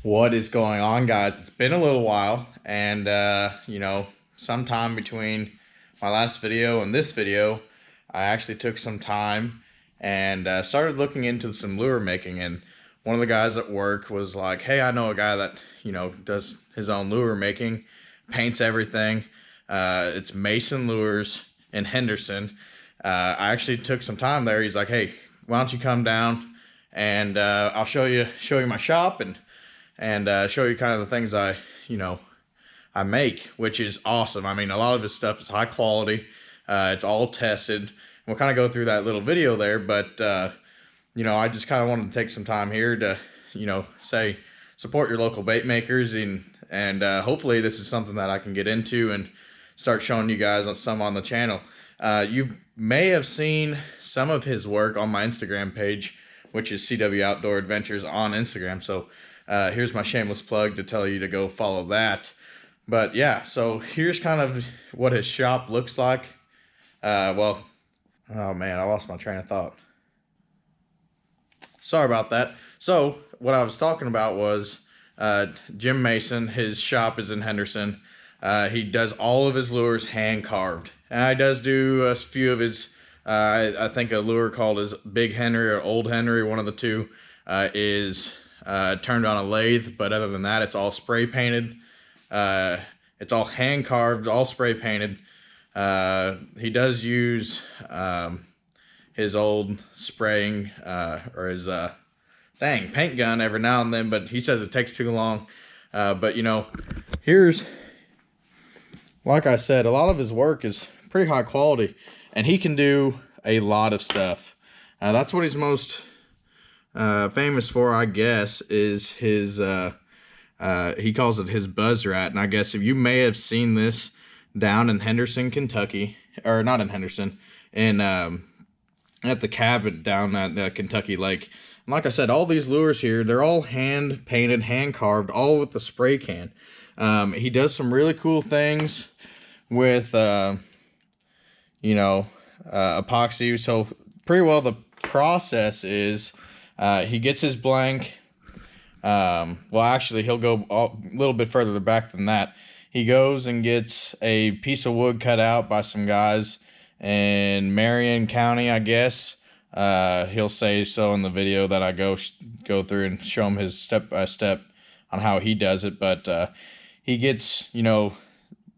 What is going on, guys? It's been a little while, and sometime between my last video and this video, I actually took some time and started looking into some lure making. And one of the guys at work was like, "Hey, I know a guy that does his own lure making, paints everything. It's Mason Lures in Henderson." I actually took some time there. He's like, "Hey, why don't you come down and I'll show you my shop and show you kind of the things I make," which is awesome. I mean, a lot of his stuff is high quality. It's all tested. We'll kind of go through that little video there, but I just kind of wanted to take some time here to, say support your local bait makers, and hopefully this is something that I can get into and start showing you guys some on the channel. You may have seen some of his work on my Instagram page, which is CW Outdoor Adventures on Instagram. So here's my shameless plug to tell you to go follow that. But yeah, so here's kind of what his shop looks like. Well, oh man, I lost my train of thought. Sorry about that. So what I was talking about was Jim Mason. His shop is in Henderson. He does all of his lures hand carved, and he does do a few of his. I think a lure called his Big Henry or Old Henry, one of the two, is turned on a lathe. But other than that, it's all spray painted. It's all hand carved, all spray painted. He does use his old spraying or his paint gun every now and then, but he says it takes too long. But here's, like I said, a lot of his work is pretty high quality, and he can do a lot of stuff. That's what he's most famous for, I guess, is his he calls it his buzz rat. And I guess if you may have seen this down in Henderson, Kentucky, or not in Henderson, in at the cabin down at Kentucky Lake. And like I said, all these lures here, they're all hand painted, hand carved, all with the spray can. He does some really cool things with epoxy. So pretty well the process is he gets his blank. Well, actually, he'll go a little bit further back than that. He goes and gets a piece of wood cut out by some guys in Marion County, I guess. He'll say so in the video that I go through and show him his step-by-step on how he does it. But he gets,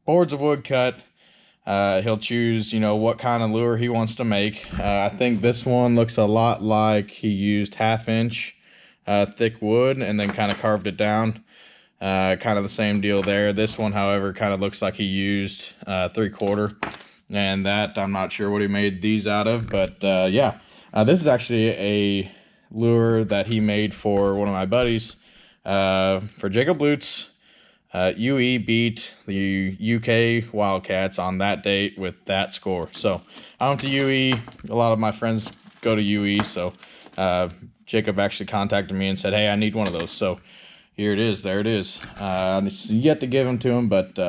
boards of wood cut. He'll choose, what kind of lure he wants to make. I think this one looks a lot like he used 1/2 inch thick wood and then kind of carved it down. Kind of the same deal there. This one, however, kind of looks like he used 3/4, and that I'm not sure what he made these out of, but yeah, this is actually a lure that he made for one of my buddies, for Jacob Lutz. UE beat the UK Wildcats on that date with that score. So I went to UE. A lot of my friends go to UE, so Jacob actually contacted me and said, "Hey, I need one of those." So here it is. There it is. I'm yet to give them to him, but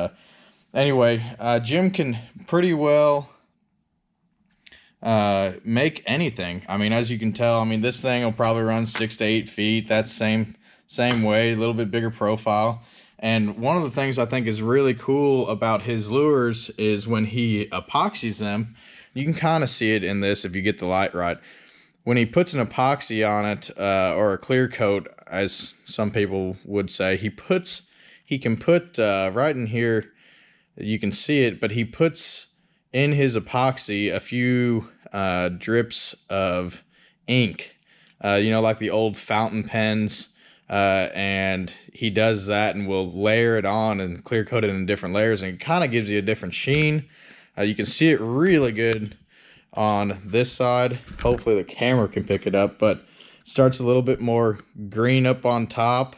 anyway, Jim can pretty well make anything. I mean, as you can tell, I mean, this thing will probably run 6 to 8 feet. That's same way, a little bit bigger profile. And one of the things I think is really cool about his lures is when he epoxies them. You can kind of see it in this if you get the light right. When he puts an epoxy on it, or a clear coat, as some people would say, he can put right in here, you can see it, but he puts in his epoxy a few drips of ink, like the old fountain pens, and he does that and will layer it on and clear coat it in different layers, and it kind of gives you a different sheen. You can see it really good on this side. Hopefully the camera can pick it up, but it starts a little bit more green up on top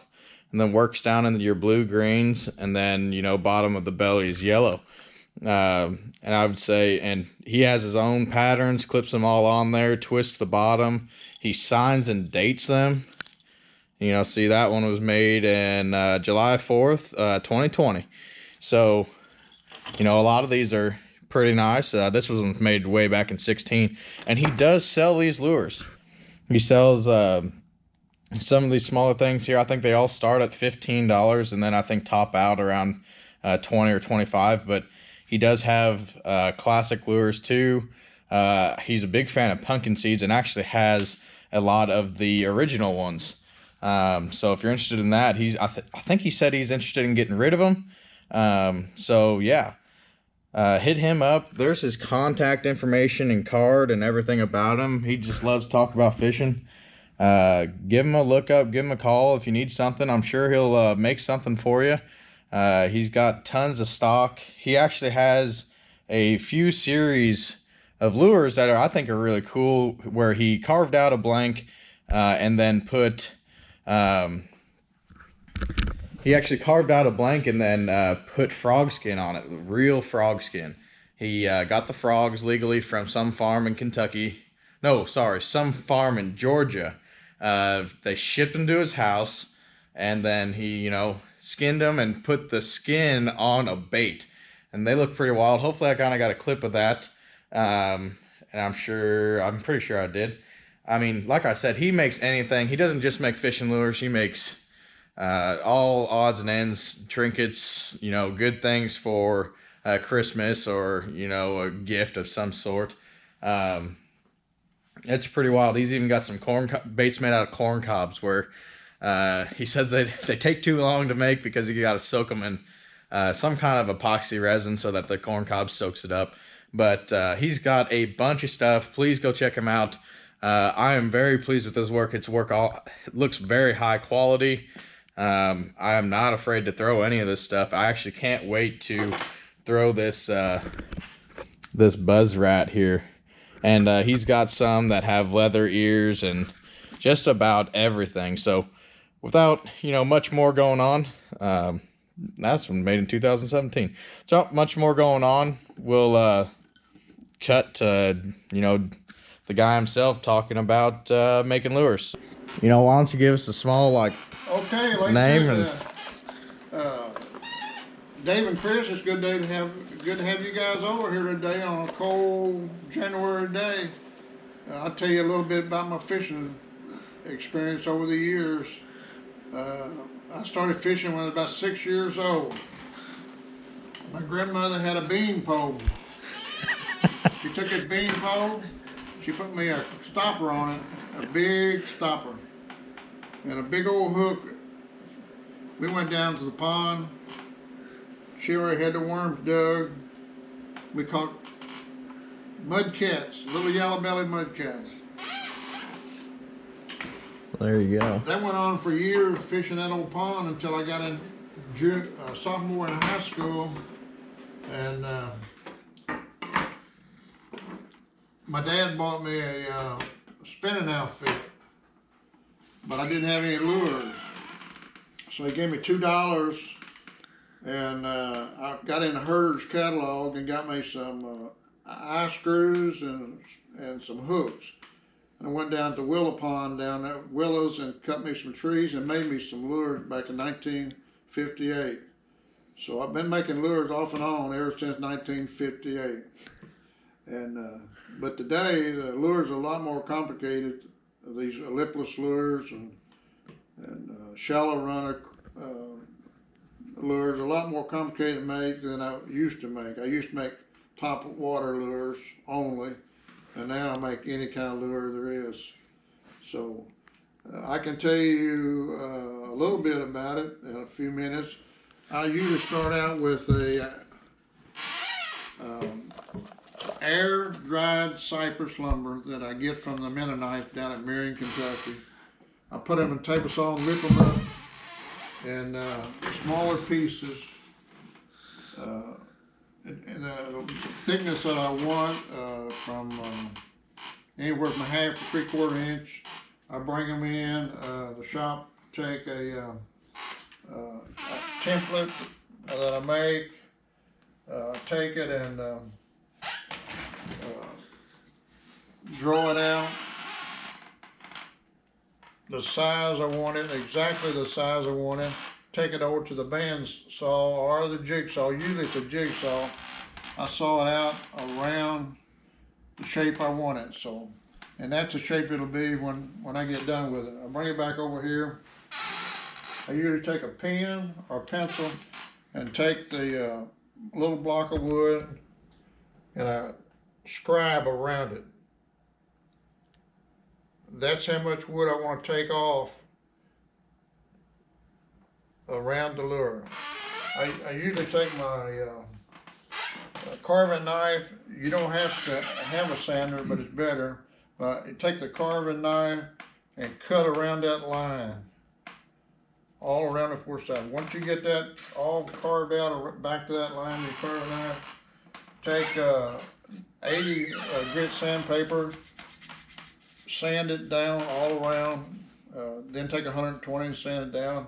and then works down into your blue greens, and then bottom of the belly is yellow. And I would say, and he has his own patterns, clips them all on there, twists the bottom, he signs and dates them. See, that one was made in July 4th 2020. So a lot of these are pretty nice. This was made way back in 16, and he does sell these lures. He sells some of these smaller things here, I think they all start at $15, and then I think top out around 20 or 25. But he does have classic lures too. He's a big fan of pumpkin seeds and actually has a lot of the original ones. So if you're interested in that, I think he said he's interested in getting rid of them. So yeah, hit him up. There's his contact information and card and everything about him. He just loves to talk about fishing. Give him a look up, give him a call if you need something. I'm sure he'll make something for you. He's got tons of stock. He actually has a few series of lures that I think are really cool, where he carved out a blank and then put he actually carved out a blank and then put frog skin on it, real frog skin. He got the frogs legally from some farm in Kentucky. No, sorry, some farm in Georgia. They shipped them to his house, and then he, skinned them and put the skin on a bait. And they look pretty wild. Hopefully I kind of got a clip of that. And I'm pretty sure I did. I mean, like I said, he makes anything. He doesn't just make fishing lures. He makes all odds and ends, trinkets, good things for Christmas or, a gift of some sort. It's pretty wild. He's even got some baits made out of corn cobs, where he says they take too long to make because you got to soak them in some kind of epoxy resin so that the corn cob soaks it up. But he's got a bunch of stuff. Please go check him out. I am very pleased with his work. It looks very high quality. I am not afraid to throw any of this stuff. I actually can't wait to throw this this buzz rat here. And he's got some that have leather ears and just about everything. So without, much more going on, that's one made in 2017. So much more going on, we'll cut to, the guy himself talking about making lures. Why don't you give us a small, name? Dave and Chris, it's good to have you guys over here today on a cold January day. I'll tell you a little bit about my fishing experience over the years. I started fishing when I was about 6 years old. My grandmother had a bean pole. She took this bean pole, she put me a stopper on it, a big stopper, and a big old hook. We went down to the pond. She already had the worms dug. We caught mud cats, little yellow-bellied mud cats. There you go. That went on for years, fishing that old pond, until I got in sophomore in high school, and my dad bought me a spinning outfit, but I didn't have any lures, so he gave me $2. And I got in the herder's catalog and got me some eye screws and some hooks. And I went down to Willow Pond down at Willows and cut me some trees and made me some lures back in 1958. So I've been making lures off and on ever since 1958. And but today the lures are a lot more complicated. These lipless lures and shallow runner lures are a lot more complicated to make than I used to make. I used to make top water lures only, and now I make any kind of lure there is. So I can tell you a little bit about it in a few minutes. I usually start out with a air-dried cypress lumber that I get from the Mennonites down at Marion, Kentucky. I put them in table saw and rip them up in smaller pieces, and the thickness that I want, from anywhere from 1/2 to 3/4 inch. I bring them in. The shop take a template that I make, take it and draw it out. The size I want it, exactly the size I want it. Take it over to the bandsaw or the jigsaw. Usually it's a jigsaw. I saw it out around the shape I want it. So And that's the shape it'll be when I get done with it. I'll bring it back over here. I usually take a pen or pencil and take the little block of wood and I scribe around it. That's how much wood I want to take off around the lure. I usually take my carving knife. You don't have to have a sander, but it's better. You take the carving knife and cut around that line, all around the four sides. Once you get that all carved out back to that line, you carve knife. Take 80 grit sandpaper, sand it down all around. Then take 120 and sand it down.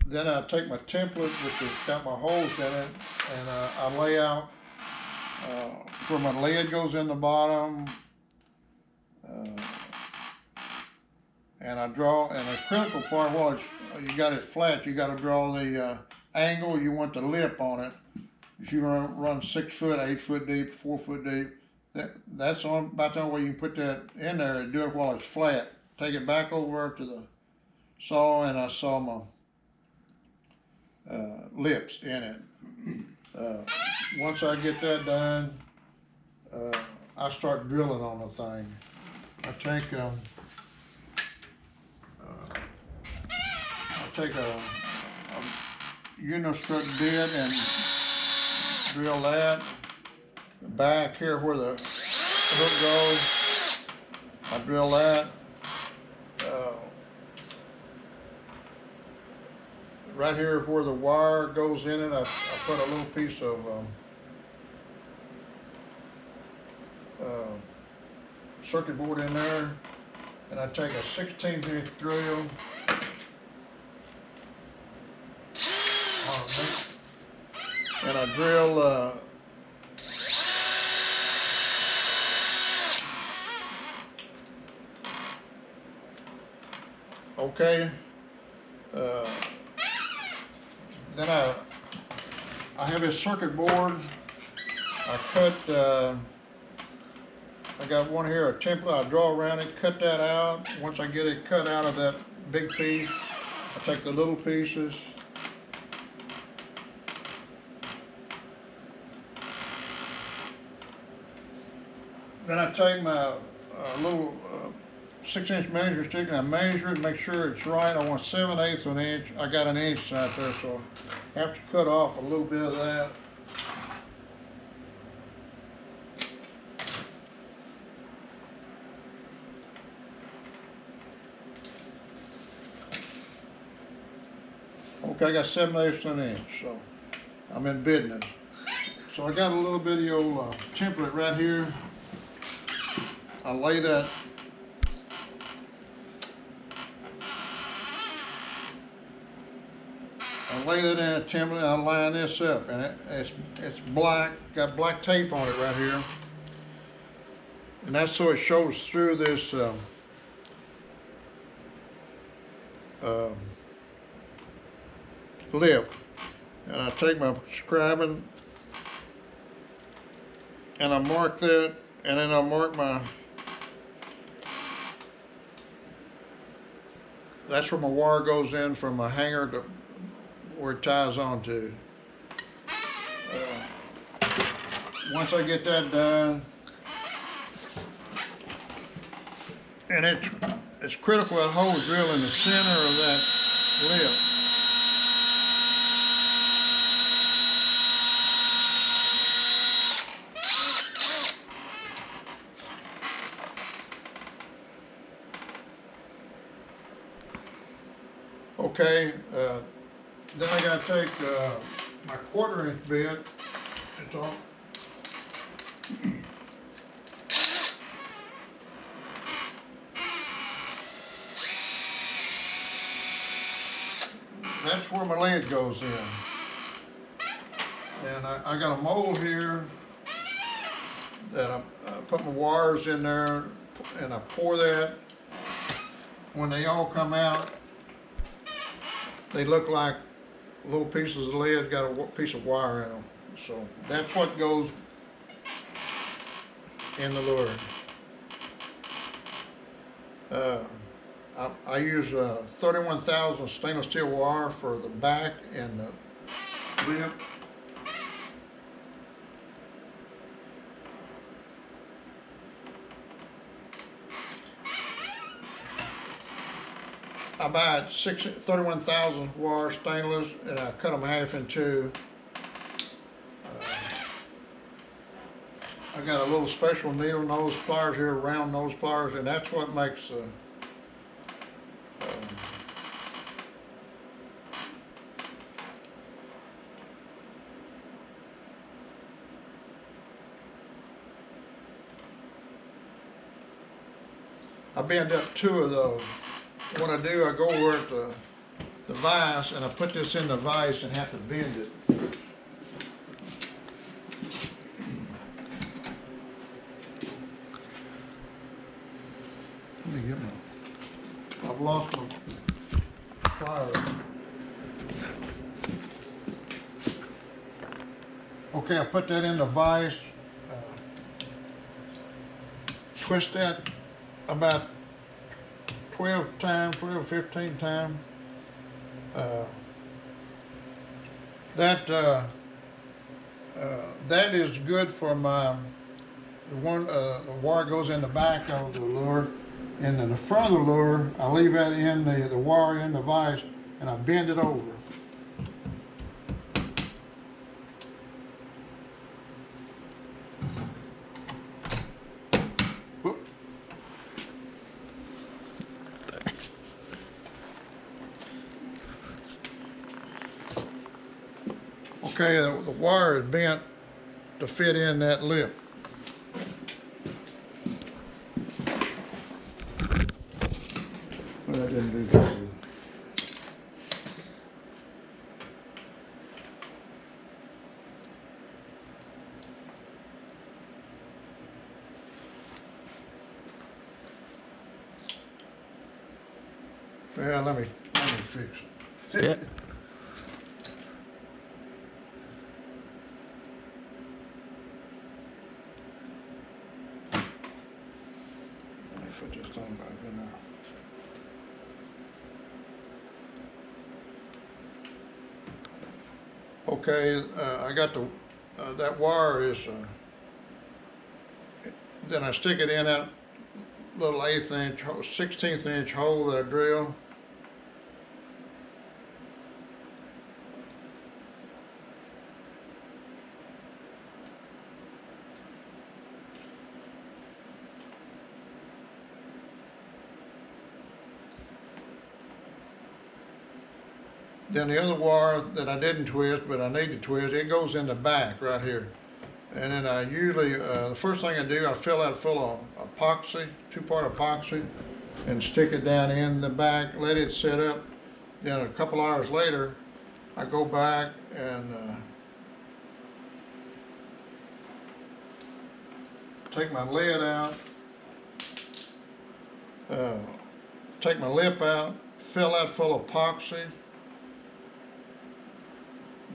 Then I take my template, which has got my holes in it, and I lay out where my lead goes in the bottom, and I draw. And the critical part, well, you got it flat. You got to draw the angle you want the lip on it. If you run 6 foot, 8 foot deep, 4 foot deep, that's about the only way you can put that in there and do it while it's flat. Take it back over to the saw, and I saw my lips in it. Once I get that done, I start drilling on the thing. I take a unistrut bit and drill that. Back here where the hook goes, I drill that. Right here where the wire goes in it, I put a little piece of circuit board in there, and I take a 16-inch drill, and I drill okay. Then I have this circuit board. I cut, I got one here, a template. I draw around it, cut that out. Once I get it cut out of that big piece, I take the little pieces. Then I take my little 6-inch measure stick and I measure it, make sure it's right. I want 7/8 of an inch. I got an inch right there, so I have to cut off a little bit of that. Okay, I got 7/8 of an inch, so I'm in business. So I got a little bit of your template right here. I lay that in a template, and I line this up, and it's black, got black tape on it right here, and that's so it shows through this lip. And I take my scribing and I mark that, and then I mark that's where my wire goes in from my hanger to where it ties onto. Once I get that done, and it's critical that hole is drilled in the center of that lip. Okay, then I gotta take my 1/4-inch bit. It's all. That's where my lid goes in. And I got a mold here that I put my wires in there, and I pour that. When they all come out, they look like little pieces of lead got a piece of wire in them. So that's what goes in the lure. I use 31,000 stainless steel wire for the back and the lip. I buy 31,000 wire stainless, and I cut them half in two. I got a little special needle nose pliers here, round nose pliers, and that's what makes I bend up two of those. What I do, I go over at the vise, and I put this in the vise and have to bend it. Let me get my, I've lost my pliers. Okay, I put that in the vise, twist that about 12 times, 12, 15 times. That is good for my, the wire goes in the back of the lure, and in the front of the lure, I leave that in the wire in the vise, and I bend it over. Whoop. Okay, the wire is bent to fit in that lip. Well, that didn't do that good. Yeah, let me fix it. Yeah. Put this thing back in there. Okay, I got the that wire is. Then I stick it in that little 1/8 inch, 16th inch hole that I drill. Then the other wire that I didn't twist, but I need to twist, it goes in the back right here. And then I usually, the first thing I do, I fill that full of epoxy, 2-part epoxy, and stick it down in the back, let it set up. Then a couple hours later, I go back and take my lid out, take my lip out, fill that full of epoxy,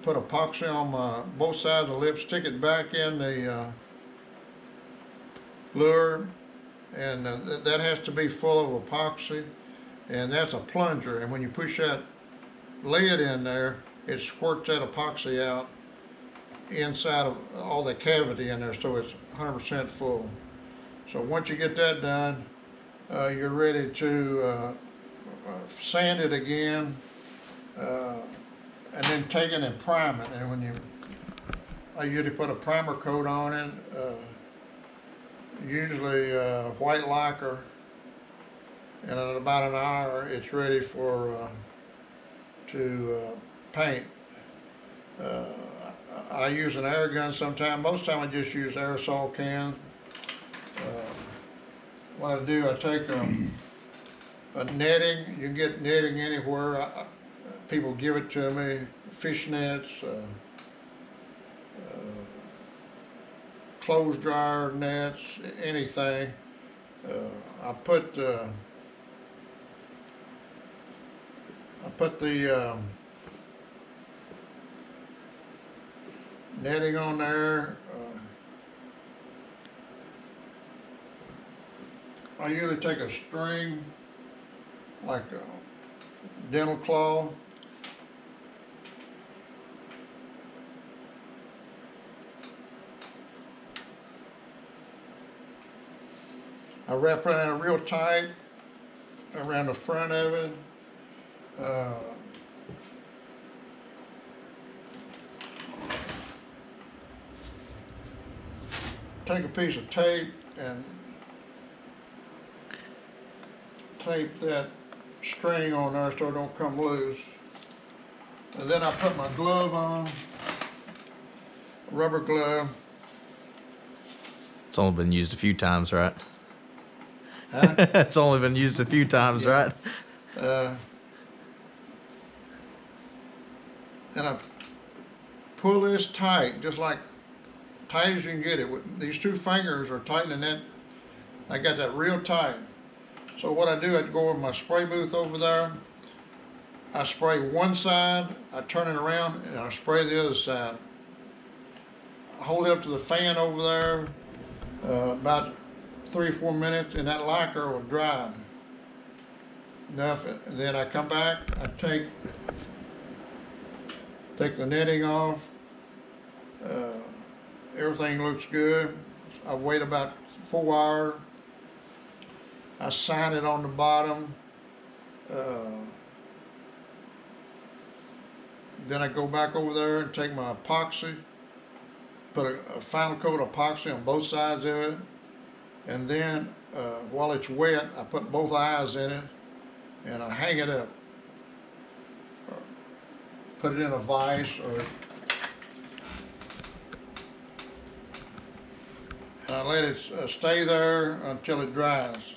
put epoxy on both sides of the lip, stick it back in the lure, and that has to be full of epoxy, and that's a plunger, and when you push that lid in there, it squirts that epoxy out inside of all the cavity in there, so it's 100% full. So once you get that done, you're ready to sand it again, and then take it and prime it. And I usually put a primer coat on it, usually white lacquer, and in about an hour it's ready for to paint. I use an air gun sometimes. Most time I just use aerosol cans. What I do, I take a netting. You can get netting anywhere. People give it to me, fish nets, clothes dryer nets, anything. I put the netting on there, I usually take a string, like a dental claw, I wrap it in real tight around the front of it. Uh, take a piece of tape and tape that string on there so it don't come loose. And then I put my glove on, rubber glove. It's only been used a few times, right? Huh? It's only been used a few times, Yeah. right? And I pull this tight, just like tight as you can get it. These two fingers are tightening it. I got that real tight. So what I do, I go over my spray booth over there. I spray one side, I turn it around, and I spray the other side. I hold it up to the fan over there about 3 or 4 minutes, and that lacquer will dry enough. And then I come back, I take the netting off. Everything looks good. I wait about 4 hours. I sign it on the bottom. Then I go back over there and take my epoxy, put a final coat of epoxy on both sides of it, and then while it's wet, I put both eyes in it and I hang it up. Put it in a vise, and I let it stay there until it dries.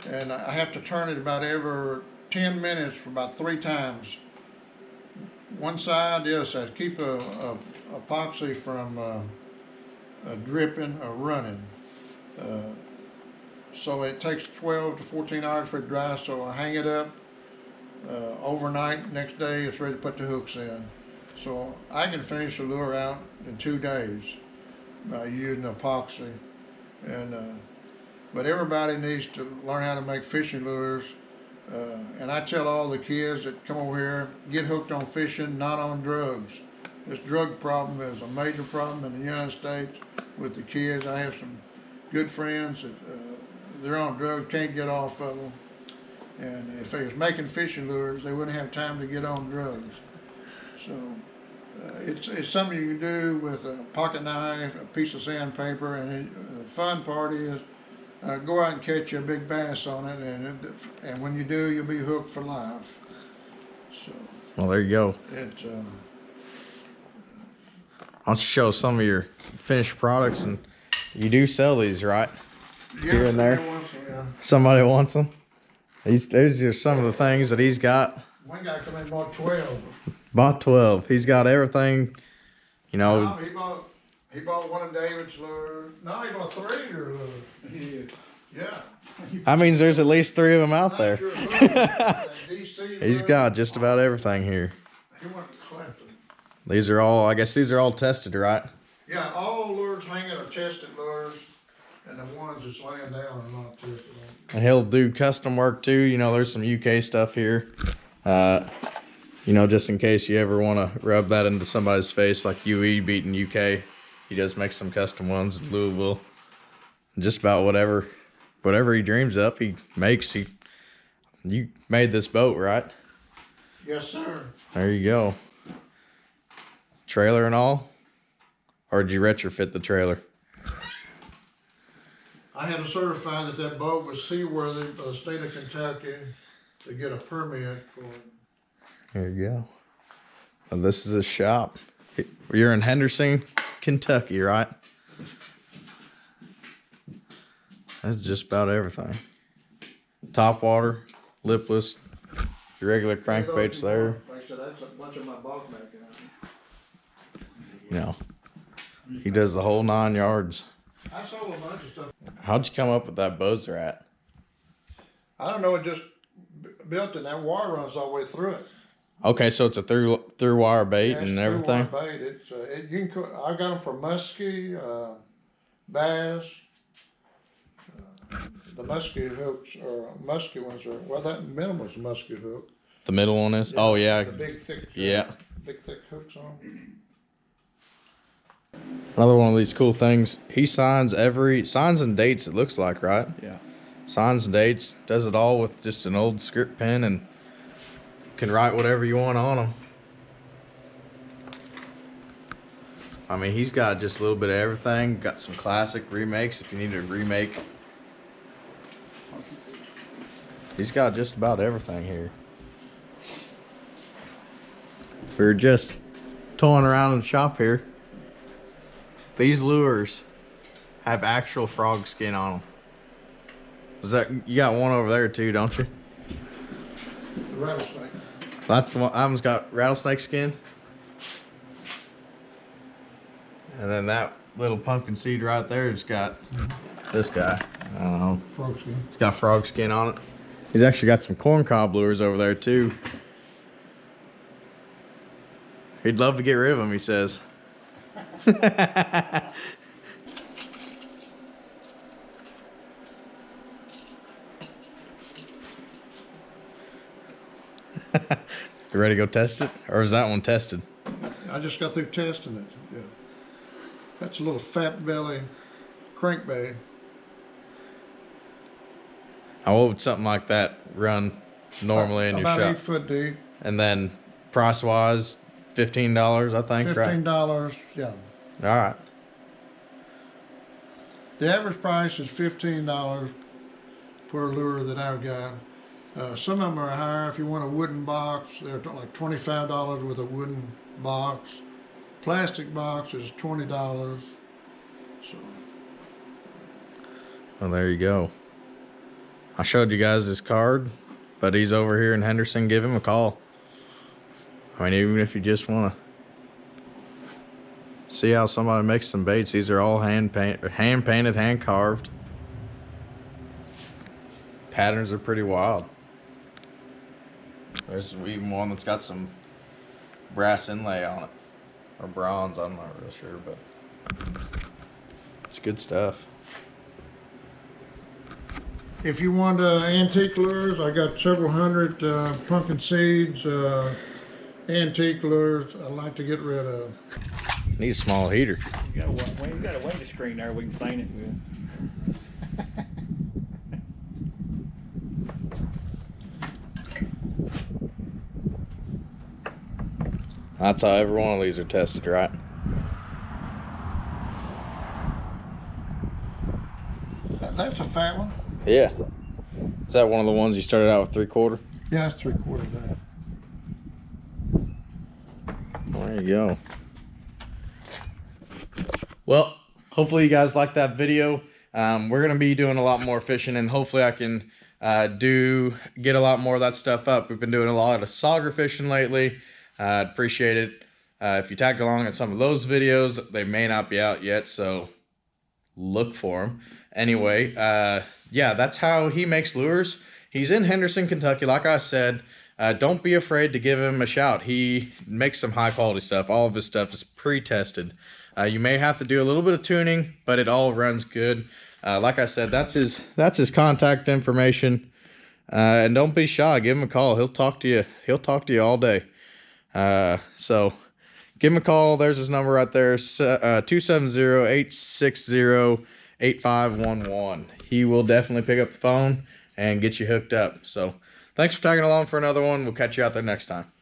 And I have to turn it about every 10 minutes for about 3 times. One side, the other side. Keep a epoxy from dripping or running. So it takes 12 to 14 hours for it to dry, so I hang it up overnight. Next day it's ready to put the hooks in. So I can finish the lure out in 2 days by using epoxy. And but everybody needs to learn how to make fishing lures. And I tell all the kids that come over here, get hooked on fishing, not on drugs. This drug problem is a major problem in the United States with the kids. I have some good friends that they're on drugs, can't get off of them. And if they was making fishing lures, they wouldn't have time to get on drugs. So it's something you can do with a pocket knife, a piece of sandpaper, and the fun part is go out and catch you a big bass on it, and when you do, you'll be hooked for life. So Well, there you go. it's Why don't you show some of your finished products? And you do sell these, right? Here and there. Yeah. Somebody wants them. These are some of the things that he's got. One guy come in and bought 12. Bought 12. He's got everything, you know. No, he bought one of David's lures. No, he bought 3 of your lures. Yeah. That means there's at least 3 of them out Not there. your lure, that DC He's lure. got just about everything here. He went to Clinton. These are all, I guess these are all tested, right? Yeah, all lures hanging are tested lures, and the ones that's laying down are not tested. And he'll do custom work too. You know, there's some UK stuff here. You know, just in case you ever want to rub that into somebody's face, like UE beating UK. He does make some custom ones in Louisville. Just about whatever he dreams up, he makes. You made this boat, right? Yes, sir. There you go. Trailer and all? Or did you retrofit the trailer? I had to certify that boat was seaworthy by the state of Kentucky to get a permit for it. There you go. Well, this is a shop. You're in Henderson, Kentucky, right? That's just about everything. Top water, lipless, your regular crankbaits there. Like I said, that's a bunch of my bulk making. You know, he does the whole 9 yards. I sold a bunch of stuff. How'd you come up with that Bowser at? I don't know, it just built it. That wire runs all the way through it. Okay, so it's a through wire bait Yeah, it's and through everything. wire bait. It's you can. I got them for muskie, bass. the musky hooks or musky ones are, well, that middle one's a musky hook. The middle one is? Oh, yeah. The big thick, Yeah. big thick hooks on them. Another one of these cool things. He signs and dates, it looks like, right? Yeah. Signs and dates, does it all with just an old script pen and can write whatever you want on them. I mean, he's got just a little bit of everything. Got some classic remakes if you need a remake. He's got just about everything here. We're just toying around in the shop here. These lures have actual frog skin on them. Is that, you got one over there too, don't you? The rattlesnake. That's the one. That one's got rattlesnake skin. And then that little pumpkin seed right there has got this guy. I don't know. Frog skin. It's got frog skin on it. He's actually got some corn cob lures over there too. He'd love to get rid of them, he says. You ready to go test it? Or is that one tested? I just got through testing it. Yeah. That's a little fat belly crankbait. How would something like that run normally in your about shop? 8 foot deep. And then price wise, $15, I think, right? $15, yeah. All right. The average price is $15 per lure that I've got. Some of them are higher. If you want a wooden box, they're like $25 with a wooden box. Plastic box is $20. So. Well, there you go. I showed you guys his card, but he's over here in Henderson. Give him a call. I mean, even if you just want to see how somebody makes some baits, these are all hand painted, hand carved. Patterns are pretty wild. There's even one that's got some brass inlay on it, or bronze. I'm not real sure, but it's good stuff. If you want antique lures, I got several hundred pumpkin seeds, antique lures I'd like to get rid of. Need a small heater. You got a window screen there we can clean it with. That's how every one of these are tested, right? That's a fat one. Yeah. Is that one of the ones you started out with 3/4? Yeah, it's 3/4 back. There you go. Well, hopefully you guys like that video. We're gonna be doing a lot more fishing, and hopefully I can get a lot more of that stuff up. We've been doing a lot of sauger fishing lately. I'd appreciate it if you tagged along at some of those videos. They may not be out yet, so look for them. Anyway, yeah, that's how he makes lures. He's in Henderson, Kentucky. Like I said, don't be afraid to give him a shout. He makes some high quality stuff. All of his stuff is pre-tested. You may have to do a little bit of tuning, but it all runs good. Like I said, that's his contact information. And don't be shy. Give him a call. He'll talk to you. He'll talk to you all day. So give him a call. There's his number right there. 270-860-8511. He will definitely pick up the phone and get you hooked up. So thanks for tagging along for another one. We'll catch you out there next time.